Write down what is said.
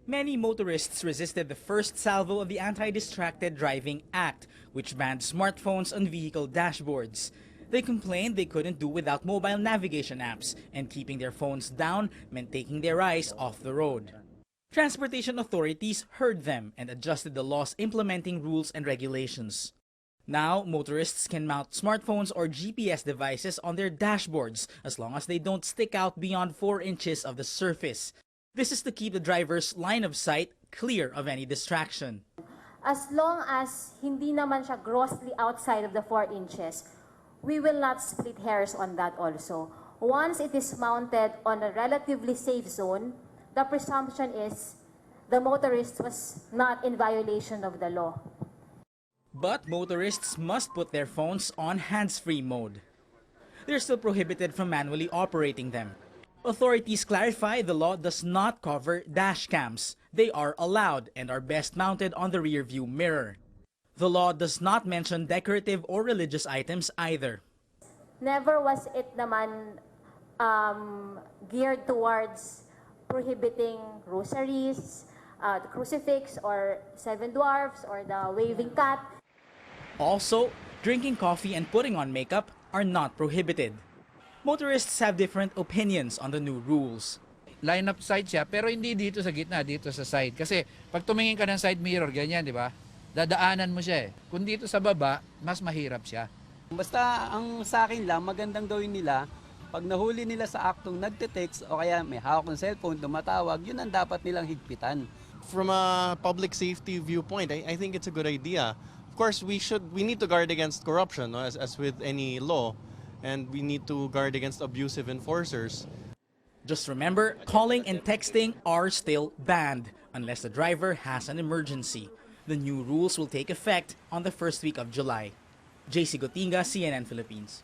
Many motorists resisted the first salvo of the Anti-Distracted Driving Act, which banned smartphones on vehicle dashboards. They complained they couldn't do without mobile navigation apps, and keeping their phones down meant taking their eyes off the road. Transportation authorities heard them and adjusted the laws implementing rules and regulations. Now, motorists can mount smartphones or GPS devices on their dashboards as long as they don't stick out beyond 4 inches of the surface. This is to keep the driver's line of sight clear of any distraction. As long as hindi naman siya grossly outside of the 4 inches, we will not split hairs on that also. Once it is mounted on a relatively safe zone, the presumption is the motorist was not in violation of the law. But motorists must put their phones on hands-free mode. They're still prohibited from manually operating them. Authorities clarify the law does not cover dash cams. They are allowed and are best mounted on the rear view mirror. The law does not mention decorative or religious items either. Never was it naman geared towards prohibiting rosaries, the crucifix or 7 dwarfs or the waving cat. Also, drinking coffee and putting on makeup are not prohibited. Motorists have different opinions on the new rules. Line up side siya, pero hindi dito sa gitna, dito sa side. Kasi pag tumingin ka ng side mirror, ganyan, di ba? Dadaanan mo siya eh. Kung dito sa baba, mas mahirap siya. Basta ang sa akin lang, magandang gawin nila, pag nahuli nila sa aktong nagte-text o kaya may hawak ng cellphone, tumatawag, yun ang dapat nilang higpitan. From a public safety viewpoint, I think it's a good idea. Of course, we need to guard against corruption, no, as with any law. And we need to guard against abusive enforcers. Just remember, calling and texting are still banned unless the driver has an emergency. The new rules will take effect on the first week of July. JC Gotinga, CNN Philippines.